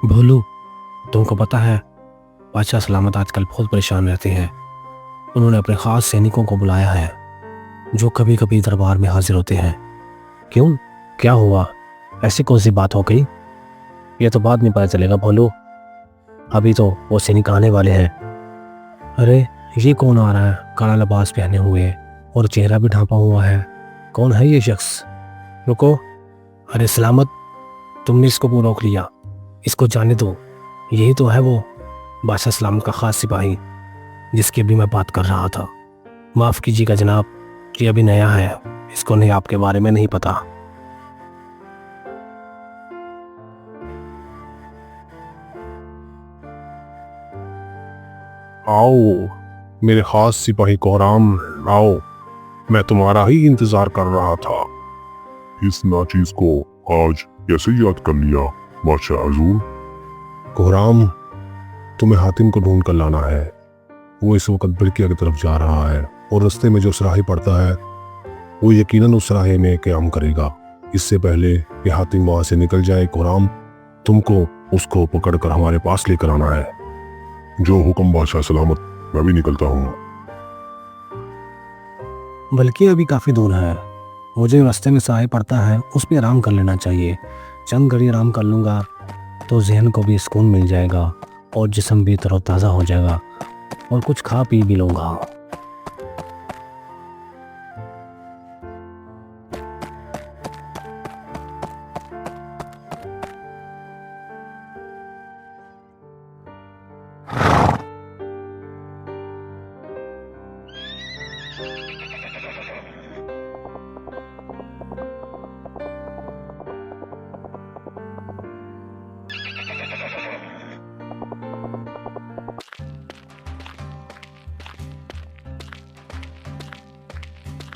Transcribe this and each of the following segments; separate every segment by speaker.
Speaker 1: भोलू, तुमको पता है बादशाह सलामत आजकल बहुत परेशान रहते हैं। उन्होंने अपने खास सैनिकों को बुलाया है जो कभी कभी दरबार में हाजिर होते हैं। क्यों, क्या हुआ? ऐसी कौन सी बात हो गई? यह तो बाद में पता चलेगा भोलू, अभी तो वो सैनिक आने वाले हैं। अरे ये कौन आ रहा है काला लिबास पहने हुए और चेहरा भी ढांपा हुआ है? कौन है ये शख्स? रुको, अरे सलामत, तुमने इसको क्यों रोक लिया? इसको जाने दो, यही तो है वो बादशाह सलामत का खास सिपाही जिसकी अभी मैं बात कर रहा था। माफ़ कीजिएगा जनाब, ये अभी नया है, इसको नहीं आपके बारे में नहीं पता।
Speaker 2: आओ मेरे खास सिपाही कोहराम, आओ, मैं तुम्हारा ही इंतजार कर रहा था। इस नाचीज को आज कैसे याद कर लिया बादशाह हजूर? कोहराम, तुम्हें हातिम को ढूंढ कर लाना है। वो इस वक्त बिरकिया की तरफ जा रहा है और रास्ते में जो सराही पड़ता है वो यकीनन उस सराहे में क़याम करेगा। इससे पहले कि हातिम वहां से निकल जाए कोहराम, तुमको उसको पकड़कर हमारे पास लेकर आना है। जो हुक्म बादशाह सलामत, मैं भी निकलता हूँ।
Speaker 1: बल्कि अभी काफ़ी दूर है, मुझे रास्ते में सराय पड़ता है उस पर आराम कर लेना चाहिए। चंद घड़ी आराम कर लूँगा तो जहन को भी सुकून मिल जाएगा और जिस्म भी तरोताज़ा हो जाएगा और कुछ खा पी भी लूँगा।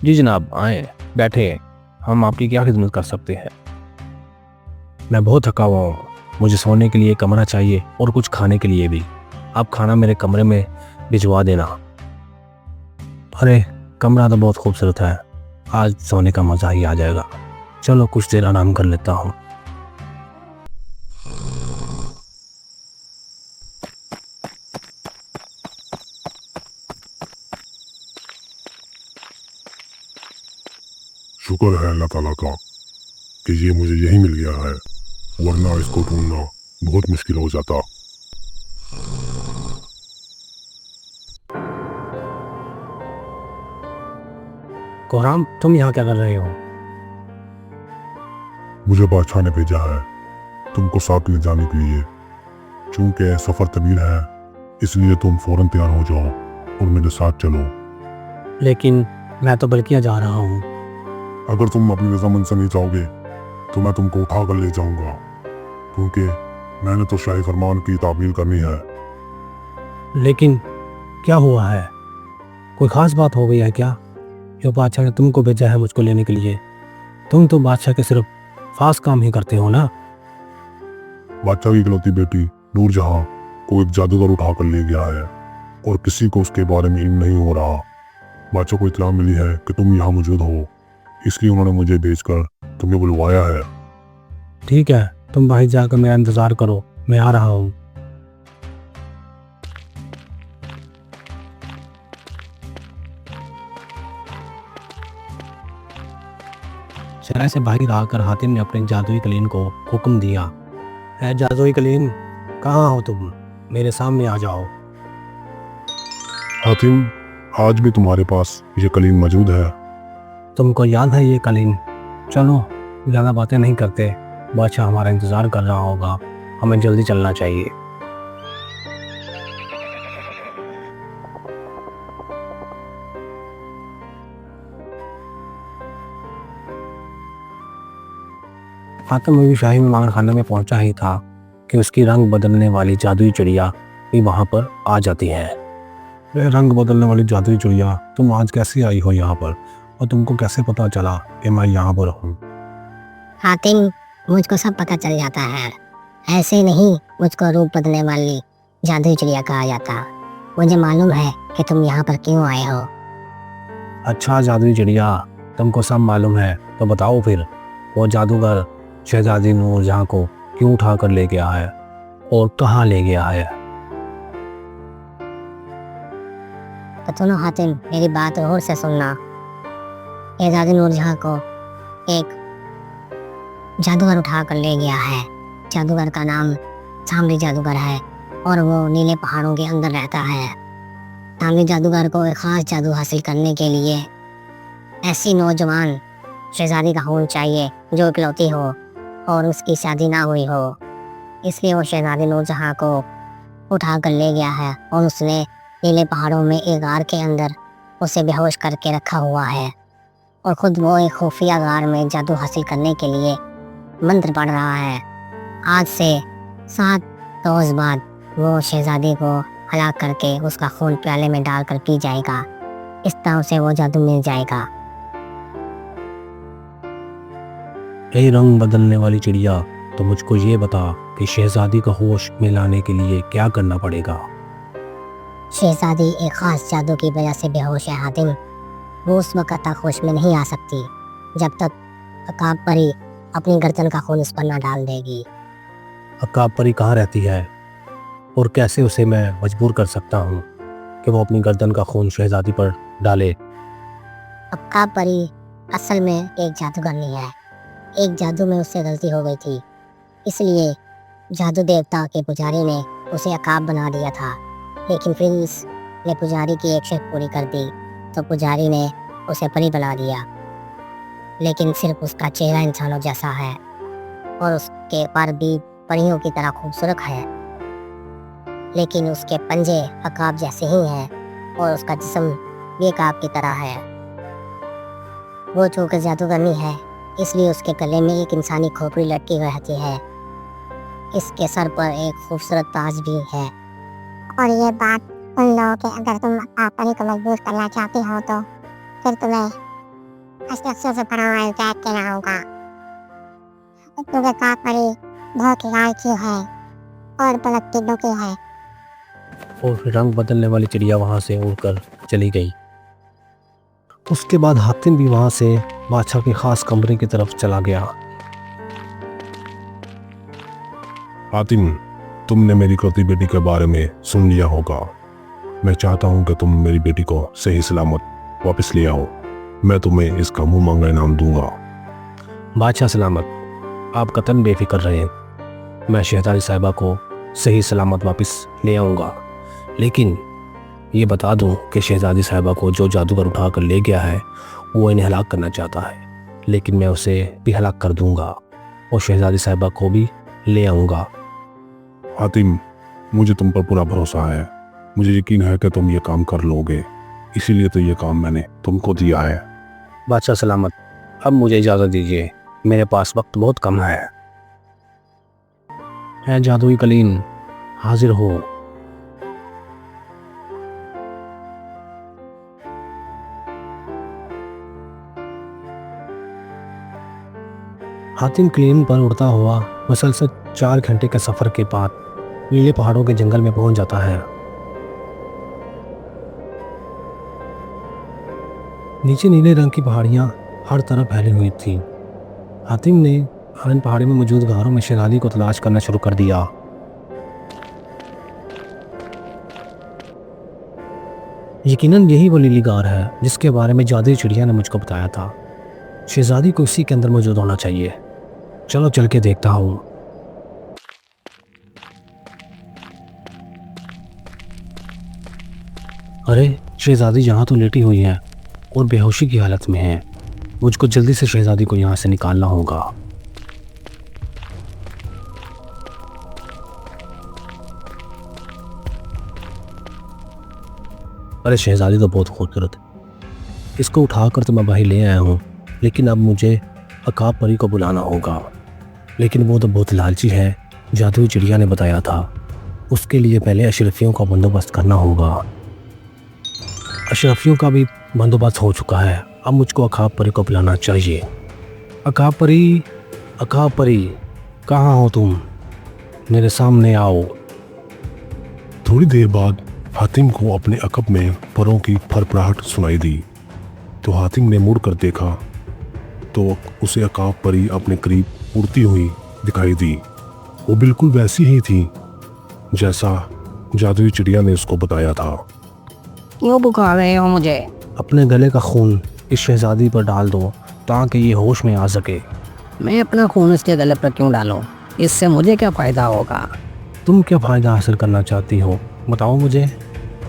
Speaker 1: जी जनाब, आए, बैठे, हम आपकी क्या खिदमत कर सकते हैं? मैं बहुत थका हुआ हूँ, मुझे सोने के लिए कमरा चाहिए और कुछ खाने के लिए भी। आप खाना मेरे कमरे में भिजवा देना। अरे कमरा तो बहुत खूबसूरत है, आज सोने का मज़ा ही आ जाएगा। चलो कुछ देर आराम कर लेता हूँ।
Speaker 2: शुक्र है अल्लाह ताला का कि ये मुझे यही मिल गया है, वरना इसको ढूंढना बहुत मुश्किल हो जाता।
Speaker 1: कोहराम, तुम यहाँ क्या कर रहे हो?
Speaker 2: मुझे बादशाह ने भेजा है तुमको साथ ले जाने के लिए। चूंकि सफ़र तवील है इसलिए तुम फौरन तैयार हो जाओ और मेरे साथ चलो।
Speaker 1: लेकिन मैं तो बल्किया जा रहा हूँ।
Speaker 2: अगर तुम अपनी रजामंद से नहीं जाओगे तो मैं तुमको उठा कर ले जाऊंगा, क्योंकि मैंने तो शाही फरमान की तामील करनी है।
Speaker 1: लेकिन क्या हुआ है? कोई ख़ास बात हो गई है क्या जो बादशाह ने तुमको भेजा है मुझको लेने के लिए? तुम तो बादशाह के सिर्फ खास काम ही करते हो ना।
Speaker 2: बादशाह की इकलौती बेटी नूरजहां को एक जादूगर उठा कर ले गया है और किसी को उसके बारे में इल्म नहीं हो रहा। बादशाह को इत्तला मिली है कि तुम यहाँ मौजूद हो, इसलिए उन्होंने मुझे भेजकर तुम्हें बुलवाया है।
Speaker 1: ठीक है, तुम बाहर जाकर मेरा इंतज़ार करो, मैं आ रहा हूँ। शहर से बाहर आकर हातिम ने अपने जादुई कलीन को हुक्म दिया, है जादुई कलीन, कहाँ हो तुम? मेरे सामने आ जाओ।
Speaker 2: हातिम, आज भी तुम्हारे पास ये कलीम मौजूद है?
Speaker 1: तुमको याद है ये कलीन? चलो ज़्यादा बातें नहीं करते, बादशाह हमारा इंतज़ार कर रहा होगा, हमें जल्दी चलना चाहिए। हातिम अभी शाही मेहमान खाने में पहुंचा ही था कि उसकी रंग बदलने वाली जादुई चिड़िया भी वहां पर आ जाती है।
Speaker 2: रंग बदलने वाली जादुई चिड़िया, तुम आज कैसे आई हो यहाँ पर और तुमको कैसे पता चला कि मैं यहाँ पर हूँ?
Speaker 3: हातिम, मुझको सब पता चल जाता है, ऐसे नहीं मुझको रूप बदलने वाली जादुई चिड़िया कहा जाता। मुझे मालूम है कि तुम यहाँ पर क्यों आए हो।
Speaker 1: अच्छा जादुई चिड़िया, तुमको सब मालूम है तो बताओ फिर, वो जादूगर शहजादी नूरजहां को क्यों उठा कर ले गया है? और कहाँ ले गया है?
Speaker 3: तो सुनो हातिम, मेरी बात गौर से सुनना। शहजादी नूरजहां को एक जादूगर उठा कर ले गया है। जादूगर का नाम सांवली जादूगर है और वो नीले पहाड़ों के अंदर रहता है। सांवली जादूगर को एक खास जादू हासिल करने के लिए ऐसी नौजवान शहजादी का खून चाहिए जो इकलौती हो और उसकी शादी ना हुई हो। इसलिए वो शहजादी नूरजहां को उठा कर ले गया है और उसने नीले पहाड़ों में एक गार के अंदर उसे बेहोश करके रखा हुआ है और खुद वो एक खुफिया गार में जादू हासिल करने के लिए मंत्र पढ़ रहा है। आज से 7 रोज बाद वो शहजादी को हलाक करके उसका खून प्याले में डालकर पी जाएगा। इस तरह उसे वो जादू मिल जाएगा।
Speaker 1: ए रंग बदलने वाली चिड़िया, तो मुझको ये बता कि शहजादी का होश में लाने के लिए क्या करना पड़ेगा?
Speaker 3: शहजादी एक खास जादू की वजह से बेहोश है हातिम। वो उस वक्त तक होश में नहीं आ सकती जब तक अकाब परी अपनी गर्दन का खून उस पर ना डाल देगी।
Speaker 1: अकाब परी कहाँ रहती है और कैसे उसे मैं मजबूर कर सकता हूँ कि वो अपनी गर्दन का खून शहजादी पर डाले?
Speaker 3: अकाब परी असल में एक जादूगरनी है। एक जादू में उससे गलती हो गई थी, इसलिए जादू देवता के पुजारी ने उसे अकाब बना दिया था। लेकिन फिर इसने पुजारी की एक शर्त पूरी कर दी तो पुजारी ने उसे परी बना दिया। लेकिन सिर्फ उसका चेहरा इंसानों जैसा है और उसके पर भी परियों की तरह खूबसूरत है, लेकिन उसके पंजे अकाब जैसे ही हैं और उसका जिस्म भी अकाब की तरह है। वो चूंकि जादूगरनी है इसलिए उसके गले में एक इंसानी खोपड़ी लटकी हुई रहती है। इसके सर पर एक खूबसूरत ताज भी है। और ये बात उन लोगों के अगर तुम अपनी को मजबूर करना चाहती हो तो फिर तुम्हें अशरफियों से भरा हुआ इंतजार करना होगा, क्योंकि कापरी बहुत लालची है और पलक की है।
Speaker 1: और फिर रंग बदलने वाली चिड़िया वहां से उड़कर चली गई। उसके बाद हातिम भी वहां से बादशाह के खास कमरे की तरफ चला गया।
Speaker 2: हातिम, तुमने मेरी इकलौती बेटी के बारे में सुन लिया होगा। मैं चाहता हूँ कि तुम मेरी बेटी को सही सलामत वापस ले आओ। मैं तुम्हें इसका मुंह मांगा इनाम दूंगा।
Speaker 1: बादशाह सलामत, आप कतन बेफिक्र रहे। मैं शहजादी साहिबा को सही सलामत वापस ले आऊँगा, लेकिन ये बता दूं कि शहजादी साहिबा को जो जादूगर उठा कर ले गया है वो इन्हें हलाक करना चाहता है, लेकिन मैं उसे भी हलाक कर दूंगा और शहजादी साहिबा को भी ले आऊँगा।
Speaker 2: हातिम, मुझे तुम पर पूरा भरोसा है। मुझे यकीन है कि तुम ये काम कर लोगे, इसीलिए तो ये काम मैंने तुमको दिया है।
Speaker 1: बादशाह सलामत, अब मुझे इजाज़त दीजिए, मेरे पास वक्त बहुत कम है। है जादुई कलीन, हाजिर हो। हातिम क्लीन पर उड़ता हुआ मुसलसल 4 घंटे के सफर के बाद नीले पहाड़ों के जंगल में पहुंच जाता है। नीचे नीले रंग की पहाड़ियां हर तरफ फैली हुई थी। हातिम ने इन पहाड़ी में मौजूद गारों में शहजादी को तलाश करना शुरू कर दिया। यकीनन यही वो नीली गार है जिसके बारे में जादुई चिड़िया ने मुझको बताया था। शहजादी को इसी के अंदर मौजूद होना चाहिए। चलो चल के देखता हूँ। अरे, शहजादी यहाँ तो लेटी हुई है और बेहोशी की हालत में है। मुझको जल्दी से शहजादी को यहाँ से निकालना होगा। अरे, शहजादी तो बहुत खूबसूरत है। इसको उठाकर तो मैं बाहर ले आया हूँ, लेकिन अब मुझे अकाब परी को बुलाना होगा। लेकिन वो तो बहुत लालची है, जादुई चिड़िया ने बताया था। उसके लिए पहले अशरफियों का बंदोबस्त करना होगा। अशरफियों का भी बंदोबस्त हो चुका है। अब मुझको अकाब परी को बुलाना चाहिए। अकाब परी, अकाब परी, कहाँ हो तुम? मेरे सामने आओ।
Speaker 2: थोड़ी देर बाद हातिम को अपने अकब में परों की फड़फड़ाहट सुनाई दी, तो हातिम ने मुड़ कर देखा तो उसे अकाब परी अपने करीब उड़ती हुई दिखाई दी। वो बिल्कुल वैसी ही थी जैसा जादुई चिड़िया ने उसको बताया था।
Speaker 4: क्यों पुकार रहे हो मुझे?
Speaker 1: अपने गले का खून इस शहजादी पर डाल दो ताकि ये होश में आ सके।
Speaker 4: मैं अपना खून इसके गले पर क्यों डालूं? इससे मुझे क्या फ़ायदा होगा?
Speaker 1: तुम क्या फ़ायदा हासिल करना चाहती हो, बताओ मुझे।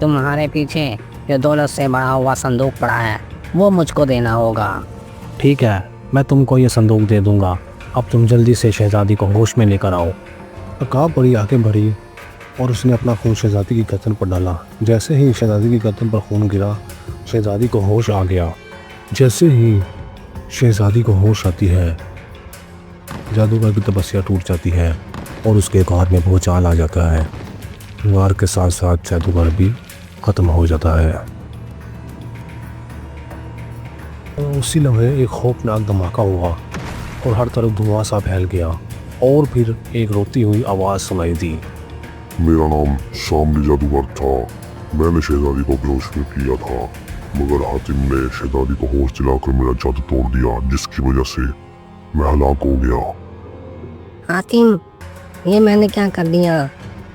Speaker 4: तुम्हारे पीछे जो दौलत से भरा हुआ संदूक पड़ा है वो मुझको देना होगा।
Speaker 1: ठीक है, मैं तुमको ये संदूक दे दूंगा। अब तुम जल्दी से शहजादी को होश में लेकर आओ। अकाब बड़ी आगे बढ़ी और उसने अपना खून शहजादी की गर्दन पर डाला। जैसे ही शहजादी की गर्दन पर खून गिरा, शहजादी को होश आ गया। जैसे ही शहजादी को होश आती है, जादूगर की तपस्या टूट जाती है और उसके घर में भूचाल आ जाता है। वार के साथ साथ जादूगर भी खत्म हो जाता है। और उसी लम्हे एक खौफनाक धमाका हुआ और हर तरफ धुआं सा फैल गया और फिर एक रोती हुई आवाज़ सुनाई दी।
Speaker 2: मेरा नाम शामली जादूगर था। मैंने शहजादी को बेहोश में किया था, मगर हातिम ने शहजादी को होश दिलाकर मेरा जादू तोड़ दिया, जिसकी वजह से मैं हलाक हो गया।
Speaker 4: हातिम, ये मैंने क्या कर दिया?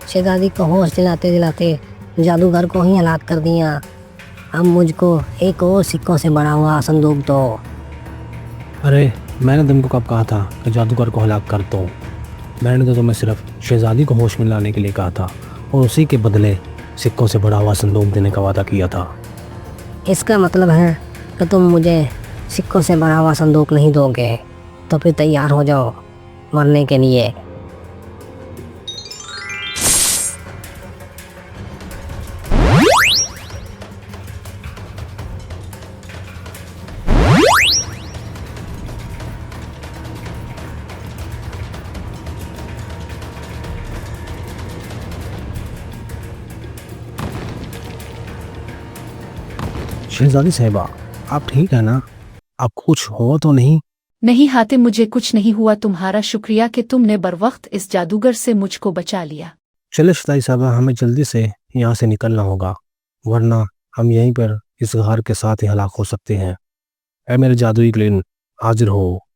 Speaker 4: शहजादी को होश दिलाते दिलाते जादूगर को ही हलाक कर दिया। अब मुझको एक और सिक्कों से बड़ा हुआ संदूक दो।
Speaker 1: अरे, मैंने तुमको कब कहा था कि जादूगर को हलाक कर दो? मैंने तो तुम्हें सिर्फ शहजादी को होश में लाने के लिए कहा था और उसी के बदले सिक्कों से बड़ा हुआ संदूक देने का वादा किया था।
Speaker 4: इसका मतलब है कि तुम मुझे सिक्कों से भरा हुआ संदूक नहीं दोगे। तो फिर तैयार हो जाओ मरने के लिए।
Speaker 1: शहजादी साहिबा, आप ठीक है ना? आप कुछ हो तो नहीं?
Speaker 5: नहीं हातिम, मुझे कुछ नहीं हुआ। तुम्हारा शुक्रिया कि तुमने बरवक्त इस जादूगर से मुझको बचा लिया।
Speaker 1: चले शहजादी साहिबा, हमें जल्दी से यहाँ से निकलना होगा, वरना हम यहीं पर इस घर के साथ ही हलाक हो सकते हैं। ऐ मेरे जादुई क्लीन, हाजिर हो।